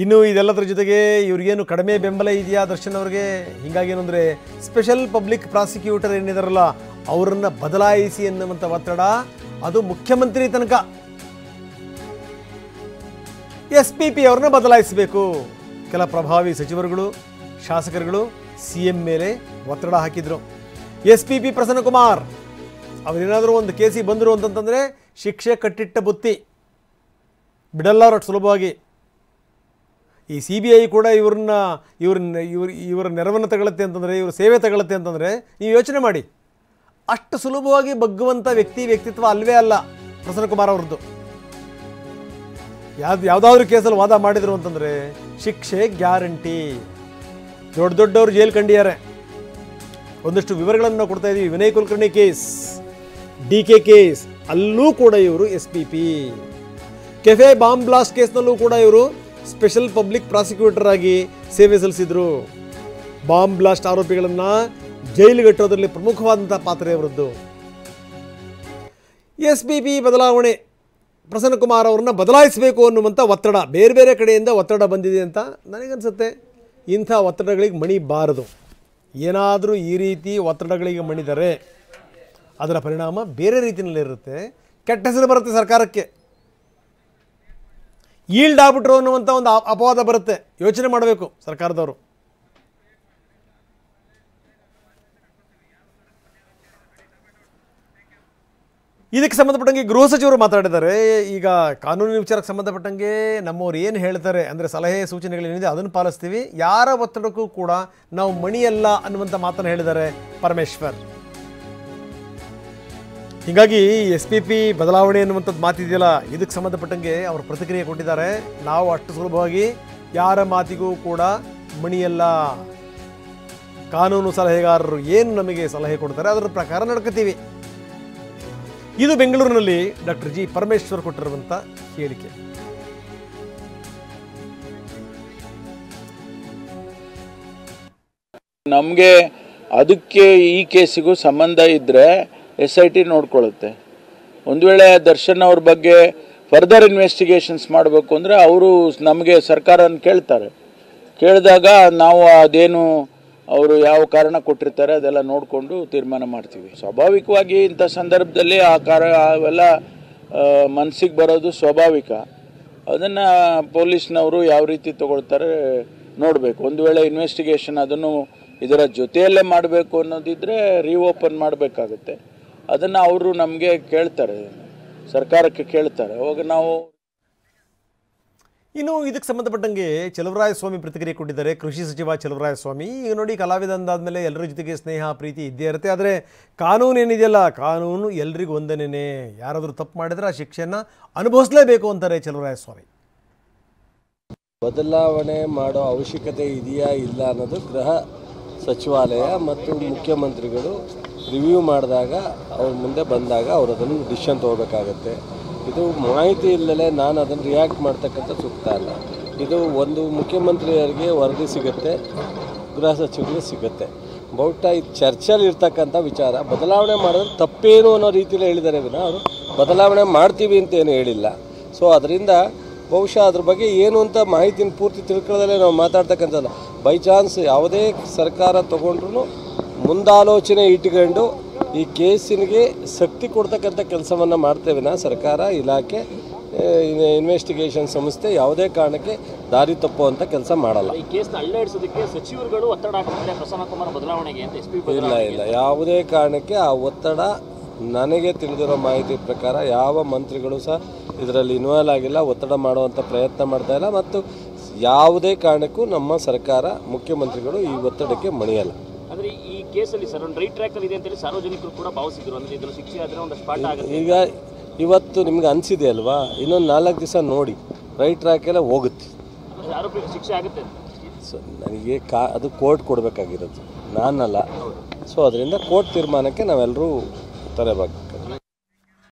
ಇನ್ನು ಇದೆಲ್ಲದರ ಜೊತೆಗೆ ಇವ್ರಿಗೇನು ಕಡಿಮೆ ಬೆಂಬಲ ಇದೆಯಾ ದರ್ಶನ್ ಅವ್ರಿಗೆ? ಹೀಗಾಗಿ ಏನಂದರೆ ಸ್ಪೆಷಲ್ ಪಬ್ಲಿಕ್ ಪ್ರಾಸಿಕ್ಯೂಟರ್ ಏನಿದಾರಲ್ಲ ಅವರನ್ನು ಬದಲಾಯಿಸಿ ಎನ್ನುವಂಥ ಒತ್ತಡ ಅದು ಮುಖ್ಯಮಂತ್ರಿ ತನಕ. SPP ಅವ್ರನ್ನ ಬದಲಾಯಿಸಬೇಕು. ಕೆಲ ಪ್ರಭಾವಿ ಸಚಿವರುಗಳು ಶಾಸಕರುಗಳು CM ಮೇಲೆ ಒತ್ತಡ ಹಾಕಿದ್ರು. SPP ಪ್ರಸನ್ನಕುಮಾರ್ ಅವರೇನಾದರೂ ಒಂದು ಕೇಸಿಗೆ ಬಂದರು ಅಂತಂತಂದರೆ ಶಿಕ್ಷೆ ಕಟ್ಟಿಟ್ಟ ಬುತ್ತಿ, ಬಿಡಲ್ಲ ಅವ್ರು ಸುಲಭವಾಗಿ. ಈ CBI ಕೂಡ ಇವರ ನೆರವನ್ನು ತಗೊಳುತ್ತೆ ಅಂತಂದರೆ, ಇವ್ರ ಸೇವೆ ತಗೊಳುತ್ತೆ ಅಂತಂದರೆ ನೀವು ಯೋಚನೆ ಮಾಡಿ, ಅಷ್ಟು ಸುಲಭವಾಗಿ ಬಗ್ಗುವಂಥ ವ್ಯಕ್ತಿತ್ವ ಅಲ್ವೇ ಅಲ್ಲ ಪ್ರಸನ್ನಕುಮಾರ್ ಅವ್ರದ್ದು. ಯಾವುದಾದ್ರೂ ಕೇಸಲ್ಲಿ ವಾದ ಮಾಡಿದರು ಅಂತಂದರೆ ಶಿಕ್ಷೆ ಗ್ಯಾರಂಟಿ. ದೊಡ್ಡವರು ಜೈಲು ಕಂಡಿದ್ದಾರೆ. ಒಂದಷ್ಟು ವಿವರಗಳನ್ನು ಕೊಡ್ತಾ ಇದ್ದೀವಿ. Vinay Kulkarni case, DK case, ಅಲ್ಲೂ ಕೂಡ ಇವರು SPP. ಕೆಫೆ ಬಾಂಬ್ ಬ್ಲಾಸ್ಟ್ ಕೇಸ್ನಲ್ಲೂ ಕೂಡ ಇವರು ಸ್ಪೆಷಲ್ ಪಬ್ಲಿಕ್ ಪ್ರಾಸಿಕ್ಯೂಟರ್ ಆಗಿ ಸೇವೆ ಸಲ್ಲಿಸಿದ್ರು. ಬಾಂಬ್ ಬ್ಲಾಸ್ಟ್ ಆರೋಪಿಗಳನ್ನು ಜೈಲಿಗಟ್ಟೋದ್ರಲ್ಲಿ ಪ್ರಮುಖವಾದಂಥ ಪಾತ್ರ ಇವರದ್ದು. SPP ಬದಲಾವಣೆ, ಪ್ರಸನ್ನಕುಮಾರ್ ಅವ್ರನ್ನ ಬದಲಾಯಿಸಬೇಕು ಅನ್ನುವಂಥ ಒತ್ತಡ ಬೇರೆ ಬೇರೆ ಕಡೆಯಿಂದ ಒತ್ತಡ ಬಂದಿದೆ ಅಂತ ನನಗನ್ಸುತ್ತೆ. ಇಂಥ ಒತ್ತಡಗಳಿಗೆ ಮಣಿಬಾರದು. ಏನಾದರೂ ಈ ರೀತಿ ಒತ್ತಡಗಳಿಗೆ ಮಣಿದರೆ ಅದರ ಪರಿಣಾಮ ಬೇರೆ ರೀತಿಯಲ್ಲಿರುತ್ತೆ. ಕೆಟ್ಟ ಹೆಸರು ಬರುತ್ತೆ ಸರ್ಕಾರಕ್ಕೆ. ಈಲ್ಡ್ ಆಗ್ಬಿಟ್ರು ಅನ್ನುವಂಥ ಒಂದು ಅಪವಾದ ಬರುತ್ತೆ. ಯೋಚನೆ ಮಾಡಬೇಕು ಸರ್ಕಾರದವರು. ಇದಕ್ಕೆ ಸಂಬಂಧಪಟ್ಟಂಗೆ ಗೃಹ ಸಚಿವರು ಮಾತಾಡಿದ್ದಾರೆ. ಈಗ ಕಾನೂನಿನ ವಿಚಾರಕ್ಕೆ ಸಂಬಂಧಪಟ್ಟಂಗೆ ನಮ್ಮವ್ರು ಏನು ಹೇಳ್ತಾರೆ ಅಂದರೆ ಸಲಹೆ ಸೂಚನೆಗಳೇನಿದೆ ಅದನ್ನು ಪಾಲಿಸ್ತೀವಿ, ಯಾರ ಒತ್ತಡಕ್ಕೂ ಕೂಡ ನಾವು ಮಣಿಯಲ್ಲ ಅನ್ನುವಂಥ ಮಾತನ್ನು ಹೇಳಿದ್ದಾರೆ ಪರಮೇಶ್ವರ್. ಹೀಗಾಗಿ SPP ಬದಲಾವಣೆ ಅನ್ನುವಂಥದ್ದು ಮಾತಿದೆಯಲ್ಲ, ಇದಕ್ಕೆ ಸಂಬಂಧಪಟ್ಟಂಗೆ ಅವರು ಪ್ರತಿಕ್ರಿಯೆ ಕೊಟ್ಟಿದ್ದಾರೆ. ನಾವು ಅಷ್ಟು ಸುಲಭವಾಗಿ ಯಾರ ಮಾತಿಗೂ ಕೂಡ ಮಣಿಯಲ್ಲ. ಕಾನೂನು ಸಲಹೆಗಾರರು ಏನು ನಮಗೆ ಸಲಹೆ ಕೊಡ್ತಾರೆ ಅದರ ಪ್ರಕಾರ ನಡ್ಕೋತೀವಿ. ಇದು ಬೆಂಗಳೂರಿನಲ್ಲಿ ಡಾಕ್ಟರ್ G ಪರಮೇಶ್ವರ್ ಕೊಟ್ಟಿರುವಂಥ ಹೇಳಿಕೆ. ನಮಗೆ ಅದಕ್ಕೆ ಈ ಕೇಸಿಗೂ ಸಂಬಂಧ ಇದ್ದರೆ SIT ನೋಡ್ಕೊಳ್ಳುತ್ತೆ. ಒಂದು ವೇಳೆ ದರ್ಶನ್ ಅವ್ರ ಬಗ್ಗೆ ಫರ್ದರ್ ಇನ್ವೆಸ್ಟಿಗೇಷನ್ಸ್ ಮಾಡಬೇಕು ಅಂದರೆ ಅವರು ನಮಗೆ ಸರ್ಕಾರನ ಕೇಳ್ತಾರೆ. ಕೇಳಿದಾಗ ನಾವು ಅದೇನು ಅವರು ಯಾವ ಕಾರಣ ಕೊಟ್ಟಿರ್ತಾರೆ ಅದೆಲ್ಲ ನೋಡಿಕೊಂಡು ತೀರ್ಮಾನ ಮಾಡ್ತೀವಿ. ಸ್ವಾಭಾವಿಕವಾಗಿ ಇಂಥ ಸಂದರ್ಭದಲ್ಲಿ ಅವೆಲ್ಲ ಮನಸ್ಸಿಗೆ ಬರೋದು ಸ್ವಾಭಾವಿಕ. ಅದನ್ನು ಪೊಲೀಸ್ನವರು ಯಾವ ರೀತಿ ತಗೊಳ್ತಾರೆ ನೋಡಬೇಕು. ಒಂದು ವೇಳೆ ಇನ್ವೆಸ್ಟಿಗೇಷನ್ ಅದನ್ನು ಇದರ ಜೊತೆಯಲ್ಲೇ ಮಾಡಬೇಕು ಅನ್ನೋದಿದ್ದರೆ ರೀಓಪನ್ ಮಾಡಬೇಕಾಗುತ್ತೆ. ಅದನ್ನು ಅವರು ನಮಗೆ ಕೇಳ್ತಾರೆ, ಸರ್ಕಾರಕ್ಕೆ ಕೇಳ್ತಾರೆ. ಅವಾಗ ನಾವು ಇನ್ನು ಇದಕ್ಕೆ ಸಂಬಂಧಪಟ್ಟಂಗೆ ಚಲುವರಾಯಸ್ವಾಮಿ ಪ್ರತಿಕ್ರಿಯೆ ಕೊಟ್ಟಿದ್ದಾರೆ. ಕೃಷಿ ಸಚಿವ ಚಲುವರಾಯಸ್ವಾಮಿ, ಈಗ ನೋಡಿ ಕಲಾವಿದ ಅಂದಾದಮೇಲೆ ಎಲ್ಲರ ಜೊತೆಗೆ ಸ್ನೇಹ ಪ್ರೀತಿ ಇದ್ದೇ ಇರುತ್ತೆ. ಆದರೆ ಕಾನೂನು ಏನಿದೆಯಲ್ಲ, ಕಾನೂನು ಎಲ್ರಿಗೂ ಒಂದನೇ. ಯಾರಾದರೂ ತಪ್ಪು ಮಾಡಿದ್ರೆ ಆ ಶಿಕ್ಷೆಯನ್ನು ಅನುಭವಿಸಲೇಬೇಕು ಅಂತಾರೆ ಚಲುವರಾಯಸ್ವಾಮಿ. ಬದಲಾವಣೆ ಮಾಡೋ ಅವಶ್ಯಕತೆ ಇದೆಯಾ ಇಲ್ಲ ಅನ್ನೋದು ಗೃಹ ಸಚಿವಾಲಯ ಮತ್ತು ಮುಖ್ಯಮಂತ್ರಿಗಳು ರಿವ್ಯೂ ಮಾಡಿದಾಗ ಅವ್ರ ಮುಂದೆ ಬಂದಾಗ ಅವರು ಅದನ್ನು ಡಿಸಿಷನ್ ತೊಗೋಬೇಕಾಗತ್ತೆ. ಇದು ಮಾಹಿತಿ ಇಲ್ಲದೆ ನಾನು ಅದನ್ನು ರಿಯಾಕ್ಟ್ ಮಾಡ್ತಕ್ಕಂಥ ಸೂಕ್ತ ಅಲ್ಲ. ಇದು ಒಂದು ಮುಖ್ಯಮಂತ್ರಿಯವರಿಗೆ ವರದಿ ಸಿಗುತ್ತೆ, ಗೃಹ ಸಚಿವರಿಗೆ ಸಿಗುತ್ತೆ. ಬಹುಶಃ ಇದು ಚರ್ಚೆಯಲ್ಲಿ ಇರ್ತಕ್ಕಂಥ ವಿಚಾರ. ಬದಲಾವಣೆ ಮಾಡೋದು ತಪ್ಪೇನು ಅನ್ನೋ ರೀತಿಯಲ್ಲಿ ಹೇಳಿದ್ದಾರೆ ವಿನ ಅವರು ಬದಲಾವಣೆ ಮಾಡ್ತೀವಿ ಅಂತೇನು ಹೇಳಿಲ್ಲ. ಸೊ ಅದರಿಂದ ಬಹುಶಃ ಅದ್ರ ಬಗ್ಗೆ ಏನು ಅಂತ ಮಾಹಿತಿನ ಪೂರ್ತಿ ತಿಳ್ಕೊಳ್ಳೋದಲ್ಲೇ ನಾವು ಮಾತಾಡ್ತಕ್ಕಂಥದ್ದು. ಬೈ ಚಾನ್ಸ್ ಯಾವುದೇ ಸರ್ಕಾರ ತೊಗೊಂಡ್ರೂ ಮುಂದಾಲೋಚನೆ ಇಟ್ಕೊಂಡು ಈ ಕೇಸಿನಿಗೆ ಶಕ್ತಿ ಕೊಡ್ತಕ್ಕಂಥ ಕೆಲಸವನ್ನು ಮಾಡ್ತೇವೆ. ಸರ್ಕಾರ, ಇಲಾಖೆ, ಇನ್ವೆಸ್ಟಿಗೇಷನ್ ಸಂಸ್ಥೆ ಯಾವುದೇ ಕಾರಣಕ್ಕೆ ದಾರಿ ತಪ್ಪುವಂಥ ಕೆಲಸ ಮಾಡಲ್ಲ. ಈ ಕೇಸ್ನ ಅಲ್ಲಾಡಿಸೋದಕ್ಕೆ ಸಚಿವರುಗಳು ಒತ್ತಡ ಹಾಕ್ತಾರೆ ಪ್ರಸನ್ನಕುಮಾರ್ ಬದಲಾವಣೆಗೆ ಅಂತ ಇಲ್ಲ, ಯಾವುದೇ ಕಾರಣಕ್ಕೆ ಆ ಒತ್ತಡ ನನಗೆ ತಿಳಿದಿರೋ ಮಾಹಿತಿ ಪ್ರಕಾರ ಯಾವ ಮಂತ್ರಿಗಳು ಸಹ ಇದರಲ್ಲಿ ಇನ್ವಾಲ್ವ್ ಆಗಿಲ್ಲ, ಒತ್ತಡ ಮಾಡುವಂಥ ಪ್ರಯತ್ನ ಮಾಡ್ತಾ ಇಲ್ಲ. ಮತ್ತು ಯಾವುದೇ ಕಾರಣಕ್ಕೂ ನಮ್ಮ ಸರ್ಕಾರ, ಮುಖ್ಯಮಂತ್ರಿಗಳು ಈ ಒತ್ತಡಕ್ಕೆ ಮಣಿಯಲ್ಲ. ಅಂದರೆ ಈ ಕೇಸಲ್ಲಿ ಸರ್ ಒಂದು ರೈಟ್ ಟ್ರ್ಯಾಕಲ್ಲಿ ಇದೆ ಅಂತೇಳಿ ಸಾರ್ವಜನಿಕರು ಕೂಡ ಭಾವಿಸಿದ್ರು. ಅಂದರೆ ಇದನ್ನು ಶಿಕ್ಷೆ ಆದರೆ ಒಂದು ಸ್ಪಾಟ್ ಆಗುತ್ತೆ. ಈಗ ಇವತ್ತು ನಿಮ್ಗೆ ಅನಿಸಿದೆ ಅಲ್ವಾ, ಇನ್ನೊಂದು 4 ದಿವಸ ನೋಡಿ ರೈಟ್ ಟ್ರ್ಯಾಕೆಲ್ಲ ಹೋಗುತ್ತೆ, ಆರೋಪಿಗೆ ಶಿಕ್ಷೆ ಆಗುತ್ತೆ. ಸೊ ನನಗೆ ಅದು ಕೋರ್ಟ್ ಕೊಡಬೇಕಾಗಿರೋದು, ನಾನಲ್ಲ. ಸೊ ಅದರಿಂದ ಕೋರ್ಟ್ ತೀರ್ಮಾನಕ್ಕೆ ನಾವೆಲ್ಲರೂ ತಲೆಬಾಗ